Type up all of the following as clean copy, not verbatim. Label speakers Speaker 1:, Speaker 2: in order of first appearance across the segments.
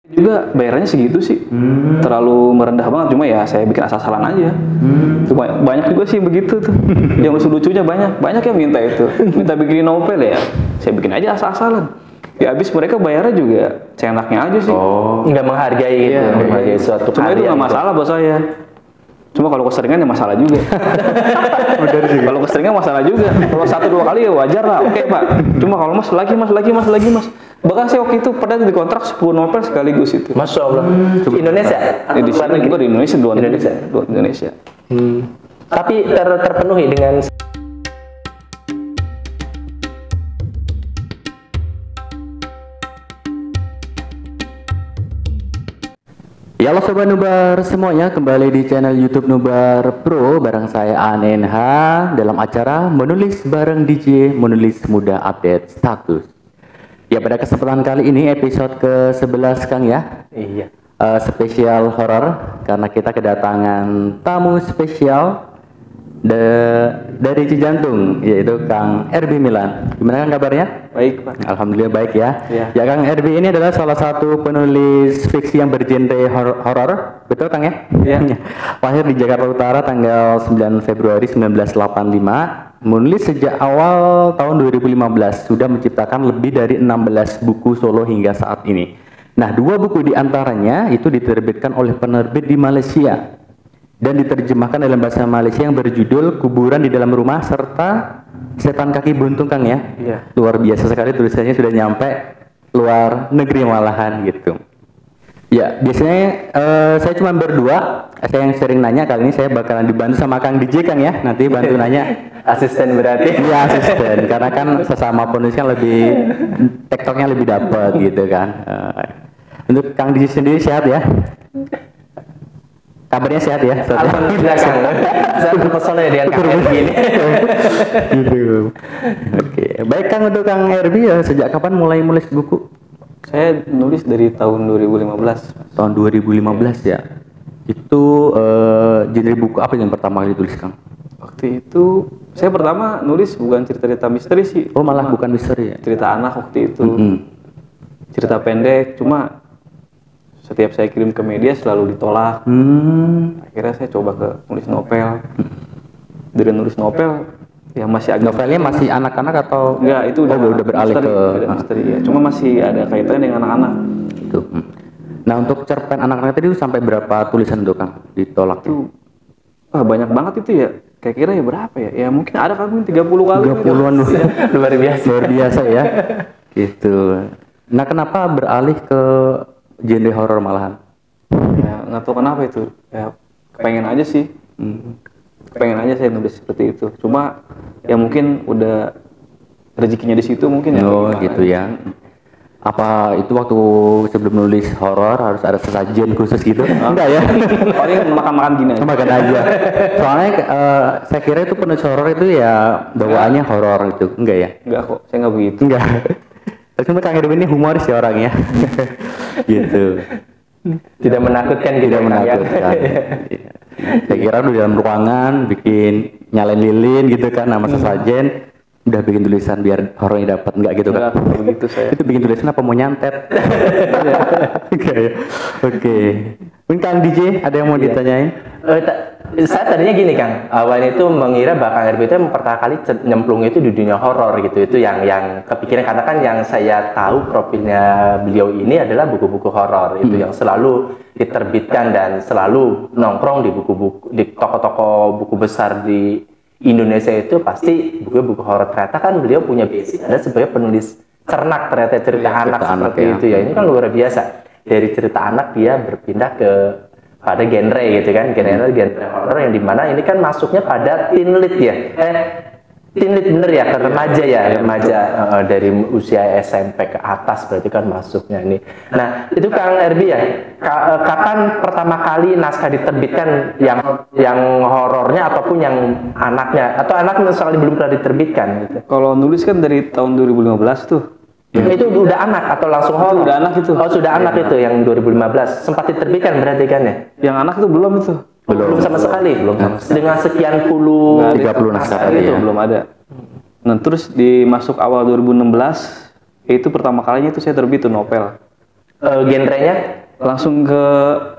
Speaker 1: Juga bayarannya segitu sih, terlalu merendah banget. Cuma ya saya bikin asal-asalan aja. Cuma banyak juga sih begitu tuh. Yang lucu-lucunya banyak yang minta itu, minta bikin novel ya. Saya bikin aja asal-asalan. Ya habis mereka bayarnya juga seenaknya aja sih.
Speaker 2: Nggak menghargai gitu,
Speaker 1: Iya,
Speaker 2: menghargai suatu
Speaker 1: cuma itu
Speaker 2: karya
Speaker 1: nggak
Speaker 2: gitu.
Speaker 1: masalah buat saya. Cuma kalau keseringan ya masalah juga. Kalau keseringan masalah juga. Kalau 1-2 kali ya wajar lah. Oke Pak. Cuma kalau mas lagi mas. Bahkan saya waktu itu pernah dikontrak 10 novel sekaligus itu.
Speaker 2: Masya Allah. Indonesia?
Speaker 1: Ya, di sini juga di Indonesia, dua Indonesia.
Speaker 2: Tapi terpenuhi dengan
Speaker 3: Ya halo Sobat Nubar semuanya, kembali di channel YouTube Nubar Pro bareng saya ANH dalam acara menulis bareng DJ, menulis muda update status. Ya pada kesempatan kali ini episode ke-11 Kang ya.
Speaker 2: iya.
Speaker 3: Spesial horor karena kita kedatangan tamu spesial dari Cijantung, yaitu Kang RB Milan. Gimana Kang kabarnya?
Speaker 1: Baik Pak.
Speaker 3: Alhamdulillah baik ya.
Speaker 1: Ya.
Speaker 3: Ya Kang RB ini adalah salah satu penulis fiksi yang bergenre horor, betul Kang ya?
Speaker 1: Iya.
Speaker 3: Lahir di Jakarta Utara tanggal 9 Februari 1985. Menulis sejak awal tahun 2015, sudah menciptakan lebih dari 16 buku solo hingga saat ini. Nah, 2 buku diantaranya itu diterbitkan oleh penerbit di Malaysia dan diterjemahkan dalam bahasa Malaysia yang berjudul Kuburan di Dalam Rumah serta Setan Kaki Buntung Kang ya.
Speaker 1: Iya.
Speaker 3: Luar biasa sekali, tulisannya sudah nyampe luar negeri malahan gitu. Ya, biasanya saya cuma berdua. Saya yang sering nanya, kali ini saya bakalan dibantu sama Kang DJ Kang ya. Nanti bantu nanya.
Speaker 2: Asisten berarti.
Speaker 3: Iya asisten, karena kan sesama penulisnya lebih tektoknya lebih dapat gitu kan. Untuk Kang DJ sendiri sehat ya? Kabarnya sehat ya?
Speaker 2: Alhamdulillah Kang. Saya terpesona ya dengan Kang RB ini.
Speaker 3: Gitu. Oke, baik Kang, untuk Kang RB ya sejak kapan mulai nulis buku?
Speaker 1: Saya nulis dari tahun 2015.
Speaker 3: Tahun 2015 ya. Itu genre buku apa yang pertama kali ditulis Kang?
Speaker 1: Waktu itu saya pertama nulis bukan cerita-cerita misteri sih.
Speaker 3: Oh malah
Speaker 1: Cuma
Speaker 3: bukan misteri ya?
Speaker 1: cerita anak waktu itu.
Speaker 3: Mm-mm.
Speaker 1: Cerita pendek, cuma setiap saya kirim ke media selalu ditolak. Akhirnya saya coba ke nulis novel. Dari nulis novel ya masih agak
Speaker 3: Novelnya masih anak-anak atau?
Speaker 1: enggak, itu
Speaker 3: udah beralih
Speaker 1: misteri,
Speaker 3: ke
Speaker 1: udah misteri ya. Cuma masih ada kaitannya dengan anak-anak.
Speaker 3: Itu. Nah untuk cerpen anak-anak tadi itu sampai berapa tulisan tuh Kang ditolak?
Speaker 1: Itu banyak banget itu ya. Kira-kira ya berapa ya? Ya mungkin ada kan 30 kali.
Speaker 3: 30-an loh.
Speaker 2: Luar biasa.
Speaker 3: Luar biasa ya. Gitu. Nah kenapa beralih ke genre horor malahan?
Speaker 1: Ya nggak tahu kenapa itu. Ya kepengen aja sih. Kepengen aja saya nulis seperti itu. Cuma ya mungkin udah rezekinya di situ mungkin ya.
Speaker 3: Oh
Speaker 1: gimana.
Speaker 3: gitu ya. Apa itu waktu sebelum nulis horor harus ada sesajen khusus gitu? Enggak ya?
Speaker 1: Paling makan-makan gini aja.
Speaker 3: Makan aja. Soalnya saya kira itu penulis horor itu ya bawaannya horor gitu. Enggak ya?
Speaker 1: Enggak kok, saya nggak begitu.
Speaker 3: Enggak. Cuma Kang Edwin ini humoris ya orangnya. Gitu.
Speaker 2: Tidak menakutkan gitu.
Speaker 3: Tidak
Speaker 2: Kang, ya?
Speaker 3: menakutkan. Iya. Saya kira lu dalam ruangan bikin nyalain lilin gitu kan nama sesajen, udah bikin tulisan biar horornya dapat, enggak gitu
Speaker 1: Enggak
Speaker 3: kan?
Speaker 1: begitu saya.
Speaker 3: Itu bikin tulisan apa mau nyantet? Oke. Oke. Mungkin Kang DJ ada yang mau ditanyain?
Speaker 2: Saya tadinya gini Kang, awalnya itu mengira bahwa Kang RB itu pertama kali nyemplung itu di dunia horor gitu. Itu yang kepikiran, karena kan yang saya tahu profilnya beliau ini adalah buku-buku horor itu yang selalu diterbitkan dan selalu nongkrong di buku-buku di toko-toko buku besar di Indonesia. Itu pasti buku horor. Ternyata kan beliau punya basic ada sebagai penulis cernak, ternyata cerita anak seperti
Speaker 3: ya.
Speaker 2: itu ya. Ini kan luar biasa. Dari cerita anak dia berpindah ke pada genre gitu kan, genre horor yang dimana ini kan masuknya pada teen lit ya, teen lit bener ya, ke remaja ya, remaja dari usia SMP ke atas berarti kan masuknya ini. Nah itu Kang RB ya, kapan pertama kali naskah diterbitkan yang horornya ataupun yang anaknya, atau anaknya sekali belum pernah diterbitkan gitu?
Speaker 1: Kalau nulis kan dari tahun 2015 tuh.
Speaker 2: Itu udah anak atau langsung horor?
Speaker 1: Udah anak itu.
Speaker 2: Oh sudah anak itu yang 2015 sempat diterbitkan berarti kan ya?
Speaker 1: Yang anak itu belum itu.
Speaker 2: Belum sama sekali. Dengan sekian puluh
Speaker 1: Nggak ada.
Speaker 3: 30 naskah tadi
Speaker 1: itu
Speaker 3: ya.
Speaker 1: belum ada. Nah terus di masuk awal 2016 itu pertama kalinya itu saya terbit tuh novel.
Speaker 2: genrenya?
Speaker 1: Langsung ke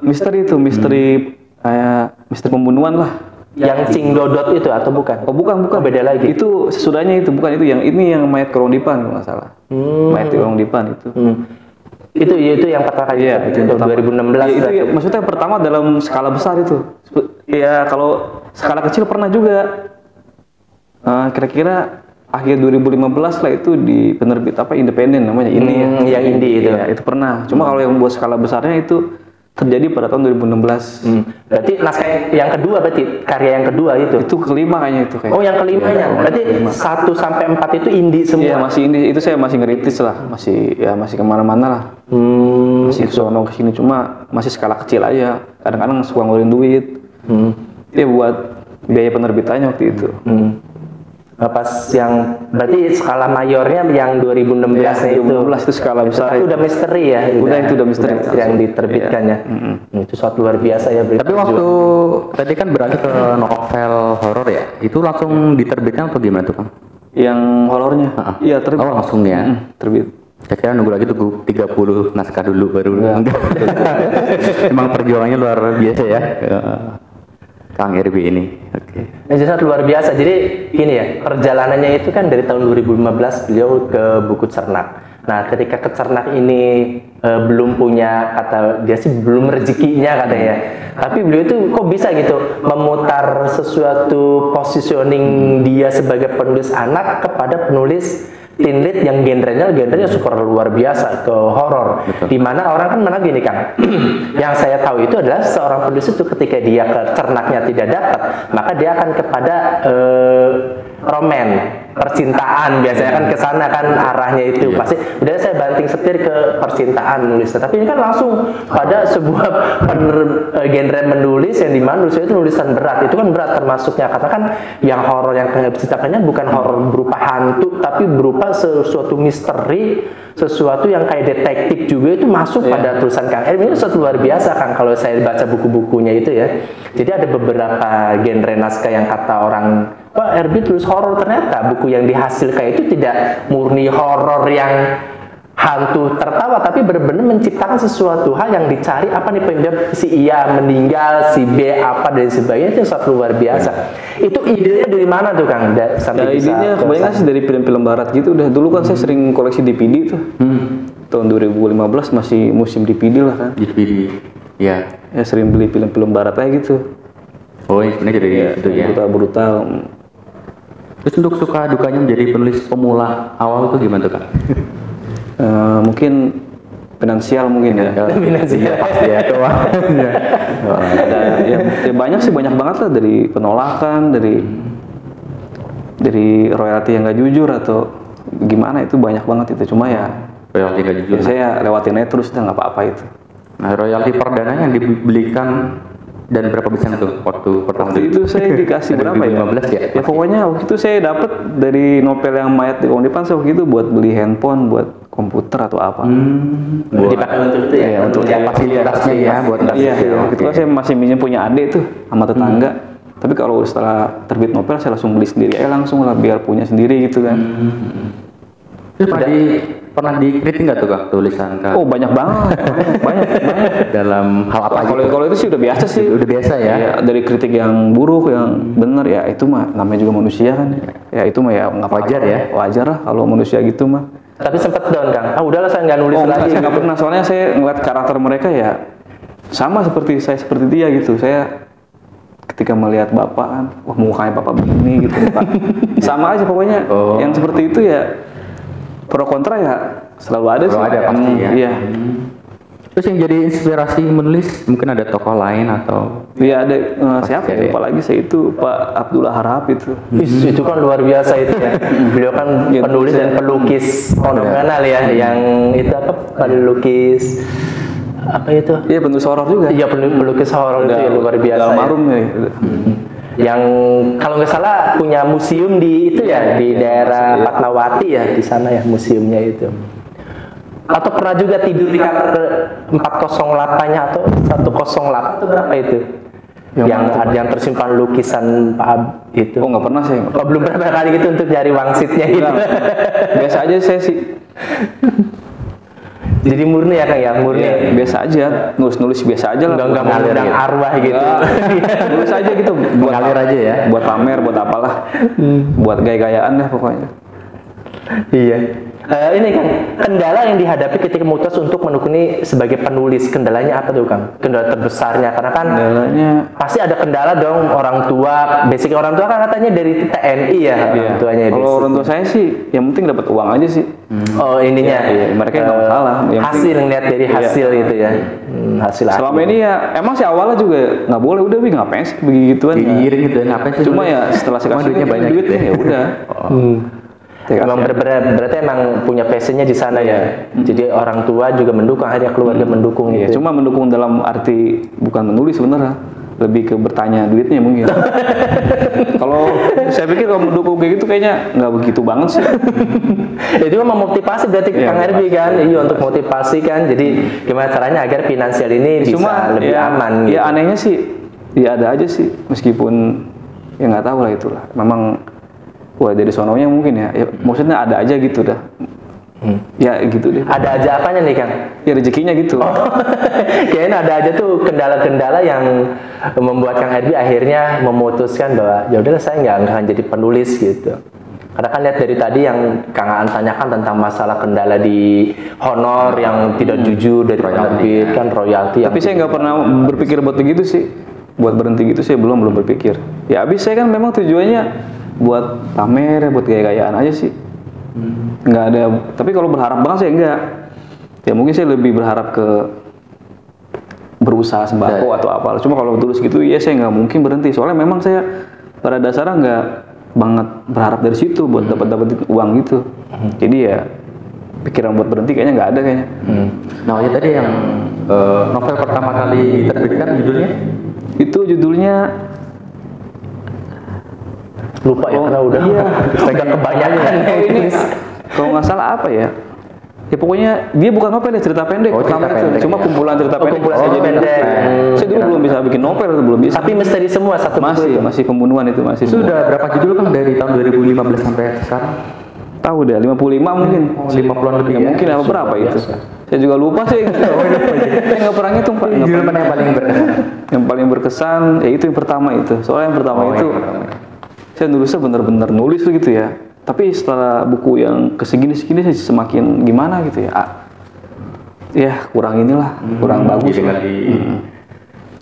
Speaker 1: misteri itu, misteri kayak misteri pembunuhan lah.
Speaker 2: Yang Cing Dodot itu atau bukan?
Speaker 1: Oh bukan,
Speaker 2: Oh, beda lagi.
Speaker 1: Itu sesudahnya itu, bukan itu yang ini yang mayat ke Dipan kalau nggak salah. Mayat di Dipan itu.
Speaker 2: Itu yang pertama kali.
Speaker 1: Iya,
Speaker 2: itu
Speaker 1: yang pertama.
Speaker 2: 2016.
Speaker 1: Ya, itu
Speaker 2: berarti.
Speaker 1: ya, maksudnya pertama dalam skala besar itu. Ya kalau skala kecil pernah juga. Kira-kira akhir 2015 lah itu di penerbit apa independen namanya ini.
Speaker 2: Yang indie itu.
Speaker 1: Ya, itu pernah. Cuma kalau yang buat skala besarnya itu terjadi pada tahun 2016.
Speaker 2: Berarti naskah yang kedua berarti karya yang kedua itu.
Speaker 1: Itu kelima kayaknya itu kayak.
Speaker 2: Oh, yang kelimanya. Berarti 1 sampai 4 itu indie semua.
Speaker 1: Iya masih ini itu saya masih ngeritis lah, masih kemana-mana lah, masih sono kesini cuma masih skala kecil aja. Kadang-kadang suka ngeluarin duit, ya buat biaya penerbitannya waktu itu.
Speaker 2: Pas yang berarti skala mayornya yang 2016 itu.
Speaker 1: 2016 itu skala besar.
Speaker 2: Itu udah misteri ya.
Speaker 1: Itu udah misteri.
Speaker 2: Yang diterbitkannya. Itu suatu luar biasa ya.
Speaker 3: Tapi waktu tadi kan beralih ke novel horor ya, itu langsung diterbitkan atau gimana tuh Kang?
Speaker 1: Yang horornya? Iya terbit.
Speaker 3: Oh langsung ya?
Speaker 1: Terbit.
Speaker 3: Saya kira nunggu lagi tunggu 30 naskah dulu baru. Emang perjuangannya luar biasa ya, Kang RB ini. Oke.
Speaker 2: Ini sangat luar biasa. Jadi ini ya, perjalanannya itu kan dari tahun 2015 beliau ke Buku Cernak. Nah, ketika ke Cernak ini belum punya, kata dia sih belum rezekinya katanya. Tapi beliau itu kok bisa gitu memutar sesuatu positioning dia sebagai penulis anak kepada penulis teen lead yang genrenya super luar biasa ke horor. Dimana orang kan mana gini Kang, yang saya tahu itu adalah seorang penulis itu ketika dia ke Cernaknya tidak dapat, maka dia akan kepada roman, percintaan, biasanya kan ke sana kan arahnya itu pasti. Udah saya banting setir ke percintaan nulisnya, tapi ini kan langsung pada sebuah genre menulis yang dimana nulisnya itu nulisan berat. Itu kan berat termasuknya, karena kan yang horor yang diceritakannya bukan horor berupa hantu, tapi berupa sesuatu misteri, sesuatu yang kayak detektif juga itu masuk pada tulisan Kang Erwin. Ini sesuatu luar biasa Kang kalau saya baca buku-bukunya itu ya. Jadi ada beberapa genre naskah yang kata orang, Pak Erbi tulis horor, ternyata buku yang dihasilkan itu tidak murni horor yang hantu tertawa, tapi benar-benar menciptakan sesuatu hal yang dicari apa nih penyebab si Ia meninggal, si B apa dan sebagainya. Itu sesuatu luar biasa. Itu idenya dari mana tuh Kang? Sampai bisa
Speaker 1: idenya kebanyakan sih dari film-film barat gitu. Udah dulu kan saya sering koleksi DVD tuh. Tahun 2015 masih musim DVD lah kan.
Speaker 3: DVD. Ya.
Speaker 1: Ya sering beli film-film barat aja gitu.
Speaker 3: Oh, ini jadi itu ya.
Speaker 1: Brutal.
Speaker 3: Terus untuk suka dukanya menjadi penulis pemula awal itu gimana tuh Kang?
Speaker 1: Mungkin finansial mungkin ya.
Speaker 2: Finansial.
Speaker 3: Pasti ya keuangannya.
Speaker 1: Ya banyak sih, banyak banget lah, dari penolakan, dari royalti yang nggak jujur atau gimana, itu banyak banget itu. Cuma ya
Speaker 3: Royalti nggak jujur.
Speaker 1: ya saya lewatin aja terus, nggak apa-apa itu.
Speaker 3: Nah, royalti perdana yang dibelikan dan berapa besar tuh waktu pertama
Speaker 1: Itu saya dikasih berapa ya?
Speaker 3: 2015 ya?
Speaker 1: Ya pokoknya waktu itu saya dapat dari novel yang mayat di Dipan, waktu itu buat beli handphone, buat komputer atau apa.
Speaker 2: dipakai untuk itu ya,
Speaker 1: Untuk
Speaker 3: fasilitasnya ya, buat
Speaker 1: Iya, waktu itu saya masih minjem punya adik tuh sama tetangga. Tapi kalau setelah terbit novel saya langsung beli sendiri langsung lah, biar punya sendiri gitu kan.
Speaker 3: Terus pernah dikritik nggak tuh Kang tulisan Kang?
Speaker 1: Oh banyak banget, banyak.
Speaker 3: Dalam hal apa
Speaker 1: Kalau
Speaker 3: gitu?
Speaker 1: kalau itu sih udah biasa sih.
Speaker 3: Udah biasa ya?
Speaker 1: Ya, dari kritik yang buruk, yang benar ya itu mah namanya juga manusia kan. Ya itu mah ya nggak
Speaker 3: Wajar ya?
Speaker 1: Wajar lah kalau manusia gitu mah.
Speaker 2: Tapi sempat down Kang. Udahlah saya nggak nulis
Speaker 1: Oh enggak,
Speaker 2: lagi.
Speaker 1: saya nggak pernah, soalnya saya ngeliat karakter mereka ya sama seperti saya, seperti dia gitu. Saya ketika melihat bapak kan, wah mukanya bapak begini gitu Pak. Sama aja pokoknya. Yang seperti itu ya pro kontra ya selalu ada sih.
Speaker 3: Selalu ada pasti ya.
Speaker 1: Iya.
Speaker 3: Terus yang jadi inspirasi menulis mungkin ada tokoh lain atau?
Speaker 1: Iya ada siapa ya? Lupa lagi saya, itu Pak Abdullah Harahap itu.
Speaker 2: Itu kan luar biasa itu ya. Beliau kan penulis dan pelukis fenomenal ya, yang itu apa, pelukis apa itu?
Speaker 1: Iya penulis horor juga.
Speaker 2: Iya, pelukis horor itu ya luar biasa.
Speaker 1: Almarhum ya.
Speaker 2: Yang kalau nggak salah punya museum di itu ya, di daerah Fatmawati ya, di sana ya museumnya itu. Atau pernah juga tidur di kamar 408-nya atau 108 itu berapa itu? Yang tersimpan lukisan Pak Ab itu.
Speaker 1: Oh nggak pernah saya.
Speaker 2: Oh, belum berapa kali gitu untuk nyari wangsitnya gitu.
Speaker 1: Biasa aja saya sih.
Speaker 2: Jadi murni ya Kang ya, murni.
Speaker 1: Ya, biasa aja, nulis biasa aja lah.
Speaker 2: Enggak mengundang arwah gitu.
Speaker 1: Enggak, nulis aja gitu. Buat
Speaker 3: Mengalir aja ya.
Speaker 1: Buat pamer, buat apalah. Buat gaya-gayaan dah pokoknya.
Speaker 2: Iya. Ini Kang, kendala yang dihadapi ketika memutus untuk menekuni sebagai penulis, kendalanya apa tuh Kang? Kendala terbesarnya, karena kan
Speaker 1: Kendalanya
Speaker 2: pasti ada kendala dong, orang tua. Basic orang tua kan katanya dari TNI ya, orang tuanya.
Speaker 1: Kalau orang tua saya sih, yang penting dapat uang aja sih.
Speaker 2: Oh ininya.
Speaker 1: Iya, mereka nggak masalah. Yang
Speaker 2: Hasil ngeliat dari hasil gitu ya. Hasil
Speaker 1: Selama ini ya, emang sih awalnya juga nggak boleh, udah ngapain sih begituan.
Speaker 3: Diiring gitu, ngapain sih?
Speaker 1: Cuma ya setelah saya kasih
Speaker 3: duitnya banyak
Speaker 1: duit
Speaker 3: gitu
Speaker 1: ya udah.
Speaker 2: Emang berarti emang punya passionnya di sana ya. Jadi orang tua juga mendukung, akhirnya keluarga mendukung
Speaker 1: Iya,
Speaker 2: gitu.
Speaker 1: cuma mendukung dalam arti bukan menulis sebenarnya, lebih ke bertanya duitnya mungkin. Kalau saya pikir kalau mendukung kayak gitu kayaknya nggak begitu banget sih.
Speaker 2: Itu kan memotivasi berarti
Speaker 1: Iya,
Speaker 2: Kang Herbi kan. Iya, untuk motivasi kan. Jadi gimana caranya agar finansial ini bisa lebih
Speaker 1: ya,
Speaker 2: aman gitu.
Speaker 1: Ya anehnya sih, ya ada aja sih meskipun ya nggak tahu lah itulah. Memang wah dari sononya mungkin ya, maksudnya ada aja gitu dah. Ya gitu deh.
Speaker 2: Ada aja apanya nih Kang?
Speaker 1: Ya rezekinya gitu.
Speaker 2: Kayaknya ada aja tuh kendala-kendala yang membuat Kang Herbi akhirnya memutuskan bahwa ya udahlah saya nggak akan jadi penulis gitu. Karena kan lihat dari tadi yang Kang Aan tanyakan tentang masalah kendala di honor yang tidak jujur dari penerbit kan royalti.
Speaker 1: Tapi saya nggak pernah berpikir buat begitu sih. Buat berhenti gitu saya belum berpikir. Ya habis saya kan memang tujuannya buat pamer, buat gaya-gayaan aja sih. Nggak ada. Tapi kalau berharap banget saya enggak. Ya mungkin saya lebih berharap ke berusaha sembako atau apa. Cuma kalau tulis gitu ya saya nggak mungkin berhenti. Soalnya memang saya pada dasarnya nggak banget berharap dari situ buat dapat uang gitu. Jadi ya pikiran buat berhenti kayaknya nggak ada kayaknya.
Speaker 3: Nah, ya tadi yang novel pertama kali diterbitkan judulnya?
Speaker 1: Itu judulnya
Speaker 2: lupa ya karena udah pegang kebanyakan.
Speaker 1: ini kalau nggak salah apa ya? Ya pokoknya dia bukan novel ya, cerita pendek.
Speaker 3: Cerita pendek,
Speaker 1: cuma kumpulan cerita pendek.
Speaker 2: Kumpulan cerita pendek.
Speaker 1: Saya dulu belum bisa bikin novel, belum bisa.
Speaker 2: Tapi misteri semua satu buku itu.
Speaker 1: Masih pembunuhan itu masih.
Speaker 3: Sudah berapa judul Kang dari tahun 2015 sampai sekarang?
Speaker 1: Tahu deh, 55 mungkin.
Speaker 3: 50-an lebih
Speaker 1: Ya, mungkin apa berapa itu? Saya juga lupa sih. Saya nggak pernah ngitung Pak.
Speaker 3: Judul mana yang paling berkesan?
Speaker 1: Yang paling berkesan ya itu yang pertama itu. Soalnya yang pertama itu saya nulisnya bener-bener nulis gitu ya. Tapi setelah buku yang kesegini saya semakin gimana gitu ya. Ya kurang inilah, kurang bagus lah.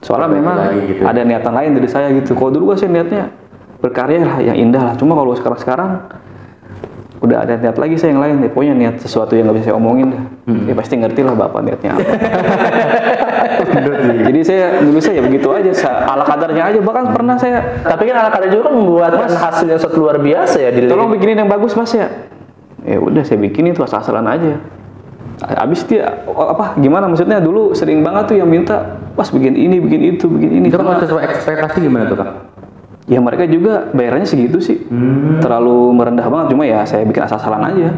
Speaker 1: Soalnya memang
Speaker 3: gitu.
Speaker 1: ada niatan lain dari saya gitu. Kalau dulu kan saya niatnya berkarya lah, yang indah lah. Cuma kalau sekarang udah ada niat lagi saya yang lain. Ya, pokoknya niat sesuatu yang nggak bisa saya omongin dah. Ya pasti ngerti lah bapak niatnya apa. Jadi saya nulisnya ya begitu aja, ala kadarnya aja. Bahkan pernah saya.
Speaker 2: Tapi kan ala kadar juga kan membuat hasil yang sangat luar biasa ya.
Speaker 1: Tolong bikinin yang bagus mas ya. Ya udah saya bikin itu asal-asalan aja. Abis dia apa gimana maksudnya dulu sering banget tuh yang minta pas bikin ini bikin itu bikin ini.
Speaker 3: Itu kalau sesuai ekspektasi gimana tuh Kang?
Speaker 1: Ya mereka juga bayarannya segitu sih, terlalu merendah banget. Cuma ya saya bikin asal-asalan aja.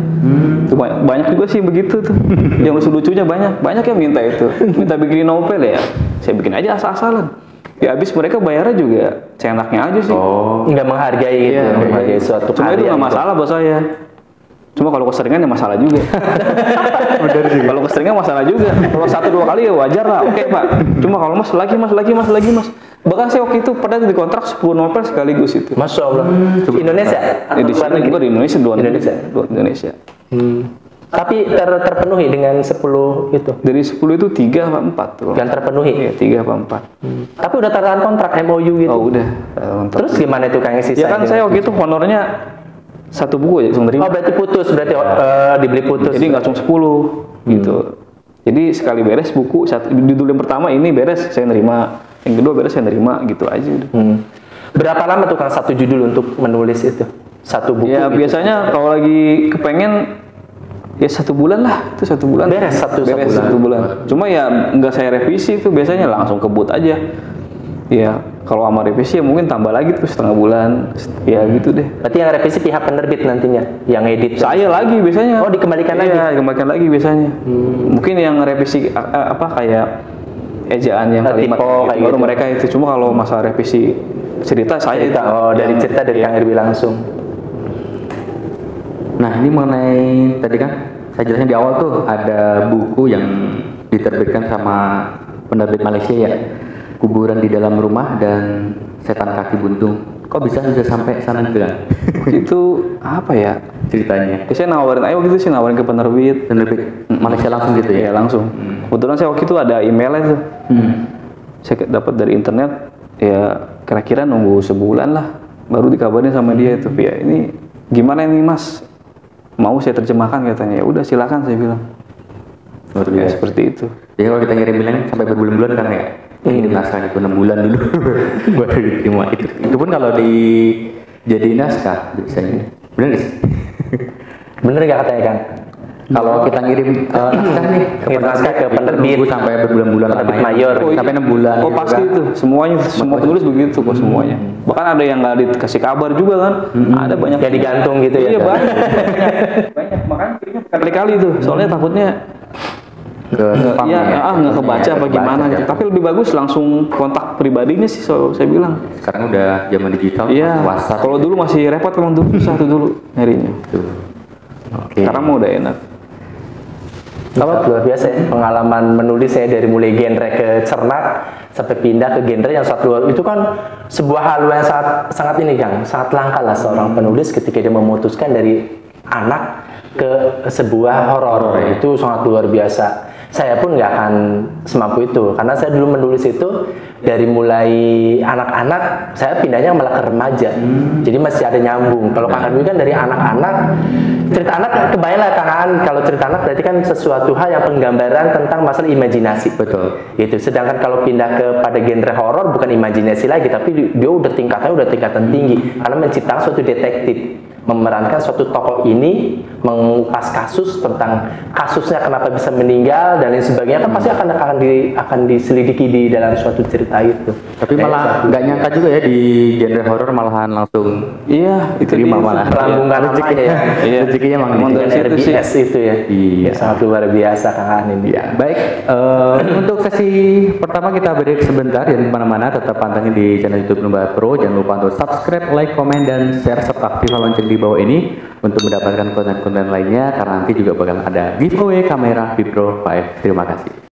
Speaker 1: Itu banyak juga sih begitu tuh. Yang lucu-lucunya banyak yang minta itu, minta bikin novel ya. Saya bikin aja asal-asalan. Ya habis mereka bayarnya juga seenaknya aja sih.
Speaker 2: Nggak menghargai gitu,
Speaker 1: Iya,
Speaker 2: menghargai suatu
Speaker 1: cuma itu nggak masalah buat saya. Cuma kalau keseringan ya masalah juga. Kalau keseringan masalah juga. Kalau 1-2 kali ya wajar lah. Oke Pak. Cuma kalau mas. Bahkan saya waktu itu pernah dikontrak 10 novel sekaligus itu.
Speaker 2: Masya Allah. Indonesia?
Speaker 1: Di sini juga di Indonesia, dua Indonesia.
Speaker 2: Tapi terpenuhi dengan 10 itu?
Speaker 1: Dari 10 itu 3 apa 4 tuh.
Speaker 2: Yang terpenuhi?
Speaker 1: Iya, 3 apa 4.
Speaker 2: Tapi udah tanda kontrak MOU gitu?
Speaker 1: Oh udah.
Speaker 2: Terus gimana itu Kang yang sisa?
Speaker 1: Ya kan saya waktu itu honornya 1 buku aja langsung terima.
Speaker 2: Oh berarti putus, berarti dibeli putus.
Speaker 1: Jadi nggak cuma 10 gitu. Jadi sekali beres buku, judul yang pertama ini beres saya nerima. Yang kedua beres saya nerima gitu aja udah.
Speaker 2: Berapa lama tuh Kang satu judul untuk menulis itu? Satu buku?
Speaker 1: Ya
Speaker 2: gitu?
Speaker 1: biasanya kalau lagi kepengen ya 1 bulan lah, itu 1 bulan.
Speaker 2: Beres satu
Speaker 1: bulan. Cuma ya nggak saya revisi itu biasanya langsung kebut aja. Ya kalau sama revisi ya mungkin tambah lagi tuh setengah bulan. Ya gitu deh.
Speaker 2: Berarti yang revisi pihak penerbit nantinya, yang edit.
Speaker 1: Saya lagi biasanya.
Speaker 2: Oh dikembalikan lagi?
Speaker 1: Iya, dikembalikan lagi biasanya. Mungkin yang revisi apa kayak ejaan yang kalimat
Speaker 2: Tipo,
Speaker 1: itu, baru gitu. Mereka itu. Cuma kalau masalah revisi cerita saya
Speaker 2: cerita.
Speaker 1: itu.
Speaker 2: Oh dari cerita dari Kang Herbi langsung.
Speaker 3: Nah ini mengenai tadi kan saya jelasin di awal tuh ada buku yang diterbitkan sama penerbit Malaysia ya, Kuburan di Dalam Rumah dan Setan Kaki Buntung. Kok bisa sampai sana juga?
Speaker 1: Itu apa ya
Speaker 3: Ceritanya?
Speaker 1: saya nawarin ayo waktu itu sih nawarin ke penerbit
Speaker 3: Penerbit Malaysia langsung gitu ya?
Speaker 1: ya langsung. Kebetulan saya waktu itu ada emailnya tuh, saya dapat dari internet, ya kira-kira nunggu sebulan lah baru dikabarin sama dia itu, ya ini gimana ini mas, mau saya terjemahkan katanya. Ya udah silakan saya bilang.
Speaker 3: Luar
Speaker 1: Ya
Speaker 3: biasa.
Speaker 1: seperti itu.
Speaker 3: Jadi kalau kita ngirim bilang sampai berbulan-bulan kan ya, ngirim naskah itu 6 bulan dulu baru diterima. Itu pun kalau jadi naskah biasanya. Bener nggak sih?
Speaker 2: Bener nggak katanya Kang?
Speaker 3: Kalau kita ngirim naskah nih
Speaker 2: Ngirim naskah ke
Speaker 3: itu
Speaker 2: penerbit.
Speaker 3: nunggu sampai berbulan-bulan
Speaker 2: Penerbit
Speaker 3: lamanya.
Speaker 2: mayor.
Speaker 3: Sampai 6 bulan.
Speaker 1: Oh
Speaker 3: gitu
Speaker 1: pasti
Speaker 3: kan.
Speaker 1: itu semuanya, semua penulis begitu kok semuanya. Bahkan ada yang nggak dikasih kabar juga kan. Ada banyak
Speaker 2: Kayak digantung gitu ya?
Speaker 1: Iya banyak. Banyak makanya kirimnya berkali-kali tuh. Soalnya takutnya
Speaker 3: Ke spam
Speaker 1: ya, nggak kebaca apa
Speaker 3: Kebaca,
Speaker 1: gimana
Speaker 3: ya.
Speaker 1: gitu. Tapi lebih bagus langsung kontak pribadinya sih, saya bilang.
Speaker 3: Sekarang udah zaman digital,
Speaker 1: Iya.
Speaker 3: WhatsApp.
Speaker 1: Kalau dulu masih repot emang dulu susah tuh dulu nyarinya.
Speaker 3: Tuh. Oke.
Speaker 1: Sekarang mah udah enak.
Speaker 2: Apa luar biasa ya, pengalaman menulis saya dari mulai genre ke cernak sampai pindah ke genre yang sangat luar, itu kan sebuah hal yang sangat ini Kang, sangat langka lah seorang penulis ketika dia memutuskan dari anak ke sebuah horor. Itu sangat luar biasa. Saya pun nggak akan semampu itu karena saya dulu menulis itu dari mulai anak-anak, saya pindahnya malah ke remaja. Jadi masih ada nyambung. Kalau Kang Dwi kan dari anak-anak, cerita anak kebayanglah Kang Aan, kalau cerita anak berarti kan sesuatu hal yang penggambaran tentang masalah imajinasi.
Speaker 3: Betul.
Speaker 2: Gitu. Sedangkan kalau pindah kepada genre horor bukan imajinasi lagi, tapi dia udah tingkatan tinggi karena menciptakan suatu detektif, memerankan suatu tokoh ini mengupas kasus tentang kasusnya kenapa bisa meninggal dan lain sebagainya, kan pasti akan diselidiki di dalam suatu cerita itu.
Speaker 3: Tapi malah nggak nyangka juga ya di genre horor malahan langsung
Speaker 1: Iya, itu
Speaker 3: diterima
Speaker 1: dia.
Speaker 3: malah.
Speaker 2: Melambungkan namanya ya.
Speaker 1: Iya.
Speaker 3: Rezekinya emang
Speaker 1: Emang
Speaker 3: gitu.
Speaker 1: dari situ sih.
Speaker 2: RBS itu ya.
Speaker 3: Iya.
Speaker 2: Sangat luar biasa Kang Aan ini.
Speaker 3: Ya, baik. Untuk sesi pertama kita break sebentar, jangan kemana-mana, tetap pantengin di channel YouTube Numba Pro. Jangan lupa untuk subscribe, like, komen, dan share serta aktifkan lonceng di bawah ini untuk mendapatkan konten-konten lainnya. Karena nanti juga bakal ada giveaway kamera Vipro 5. Terima kasih.